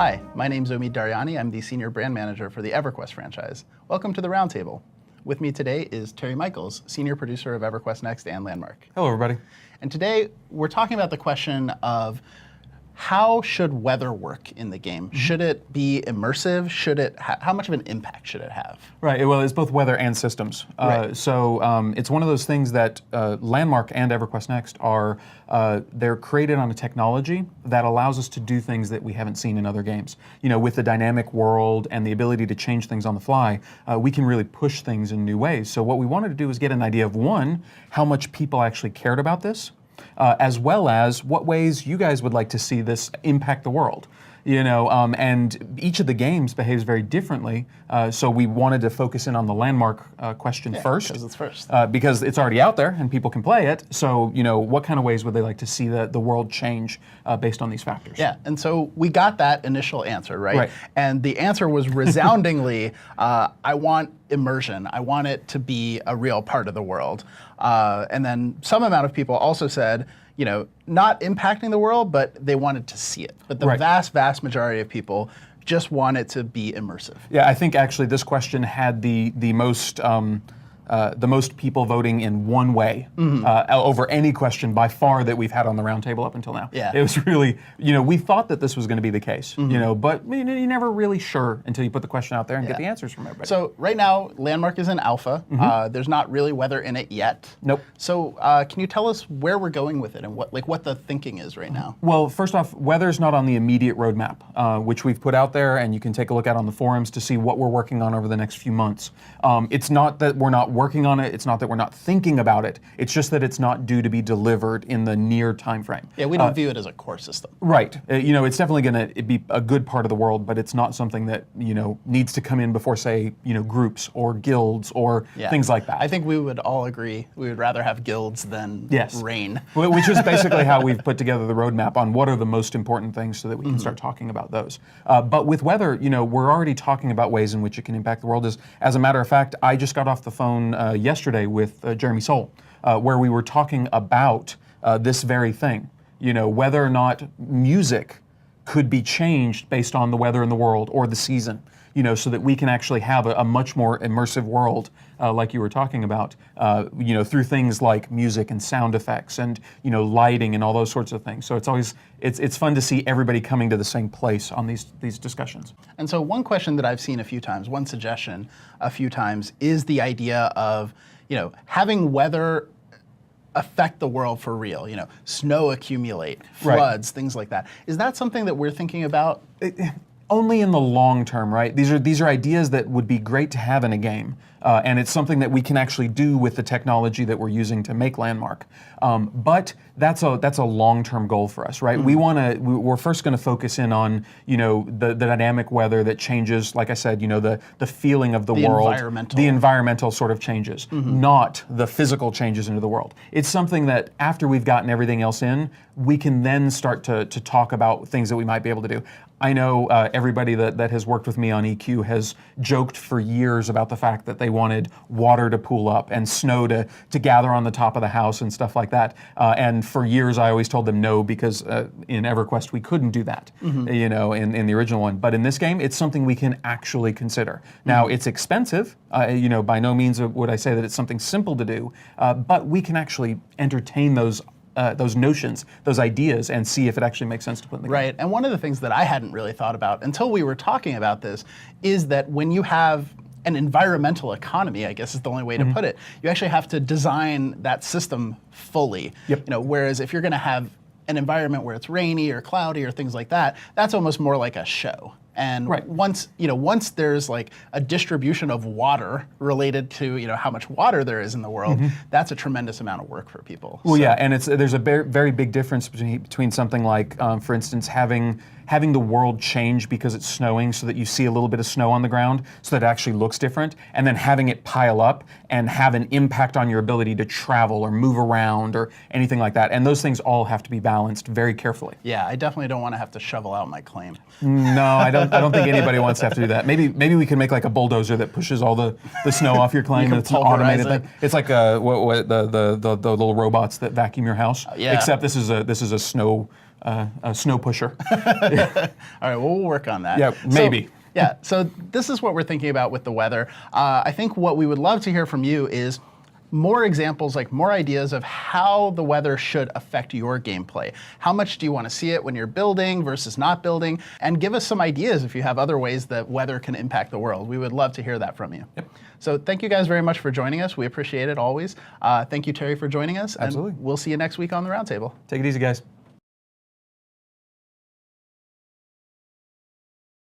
Hi, my name's Omid Daryani. I'm the Senior Brand Manager for the EverQuest franchise. Welcome to the Roundtable. With me today is Terry Michaels, Senior Producer of EverQuest Next and Landmark. Hello, everybody. And today we're talking about the question of how should weather work in the game? Should it be immersive? Should it? How much of an impact should it have? Right. Well, it's both weather and systems. Right. So it's one of those things that Landmark and EverQuest Next are. They're created on a technology that allows us to do things that we haven't seen in other games. You know, with the dynamic world and the ability to change things on the fly, we can really push things in new ways. So what we wanted to do is get an idea of, one, how much people actually cared about this, as well as what ways you guys would like to see this impact the world. You know, and each of the games behaves very differently. So we wanted to focus in on the Landmark question first. Because it's first. Because it's already out there and people can play it. So, you know, what kind of ways would they like to see the world change based on these factors? Yeah, and so we got that initial answer, right? Right. And the answer was resoundingly, I want immersion. I want it to be a real part of the world. And then some amount of people also said, you know, not impacting the world, but they wanted to see it. But the Right. vast majority of people just want it to be immersive. Yeah, I think actually this question had the most people voting in one way over any question by far that we've had on the roundtable up until now. Yeah. It was really, you know, we thought that this was going to be the case, you know, but you're never really sure until you put the question out there and get the answers from everybody. So right now, Landmark is in alpha. There's not really weather in it yet. Nope. So can you tell us where we're going with it and what the thinking is right now? Well, first off, weather's not on the immediate roadmap, which we've put out there, and you can take a look at on the forums to see what we're working on over the next few months. It's not that we're not working on it. It's not that we're not thinking about it. It's just that it's not due to be delivered in the near time frame. Yeah, we don't view it as a core system. Right. You know, it's definitely going to be a good part of the world, but it's not something that, you know, needs to come in before, say, you know, groups or guilds or things like that. I think we would all agree we would rather have guilds than rain. Which is basically how we've put together the roadmap on what are the most important things so that we can start talking about those. But with weather, you know, we're already talking about ways in which it can impact the world. As a matter of fact, I just got off the phone yesterday with Jeremy Soule, where we were talking about this very thing. You know, whether or not music could be changed based on the weather in the world or the season, you know, so that we can actually have a much more immersive world, like you were talking about, you know, through things like music and sound effects and, you know, lighting and all those sorts of things. So it's always, it's fun to see everybody coming to the same place on these discussions. And so one question that I've seen a few times, one suggestion a few times, is the idea of, you know, having weather affect the world for real, you know, snow accumulate, floods, things like that. Is that something that we're thinking about? Only in the long term, right? These are ideas that would be great to have in a game, and it's something that we can actually do with the technology that we're using to make Landmark. But that's a long-term goal for us, right? We're first going to focus in on, you know, the dynamic weather that changes, like I said, you know, the feeling of the world, the environmental sort of changes, not the physical changes into the world. It's something that after we've gotten everything else in, we can then start to talk about things that we might be able to do. I know everybody that has worked with me on EQ has joked for years about the fact that they wanted water to pool up and snow to gather on the top of the house and stuff like that. And for years I always told them no, because in EverQuest we couldn't do that, you know, in the original one. But in this game, it's something we can actually consider. Now, it's expensive. You know, by no means would I say that it's something simple to do, but we can actually entertain those notions, those ideas, and see if it actually makes sense to put in the game. Right, and one of the things that I hadn't really thought about until we were talking about this is that when you have an environmental economy, I guess is the only way to put it, you actually have to design that system fully. Yep. You know, whereas if you're going to have an environment where it's rainy or cloudy or things like that, that's almost more like a show. And once there's like a distribution of water related to, you know, how much water there is in the world, that's a tremendous amount of work for people. Well, yeah, and there's a very big difference between something like, for instance, having the world change because it's snowing so that you see a little bit of snow on the ground so that it actually looks different, and then having it pile up and have an impact on your ability to travel or move around or anything like that. And those things all have to be balanced very carefully. Yeah, I definitely don't want to have to shovel out my claim. No, I don't think anybody wants to have to do that. Maybe we can make like a bulldozer that pushes all the snow off your claim, and it's an automated thing. It's like the little robots that vacuum your house. Yeah. Except this is a snow a snow pusher. All right, well, we'll work on that. Yeah, maybe. Yeah, so this is what we're thinking about with the weather. I think what we would love to hear from you is more examples, like more ideas of how the weather should affect your gameplay. How much do you want to see it when you're building versus not building? And give us some ideas if you have other ways that weather can impact the world. We would love to hear that from you. Yep. So thank you guys very much for joining us. We appreciate it always. Thank you, Terry, for joining us. Absolutely. And we'll see you next week on the Roundtable. Take it easy, guys.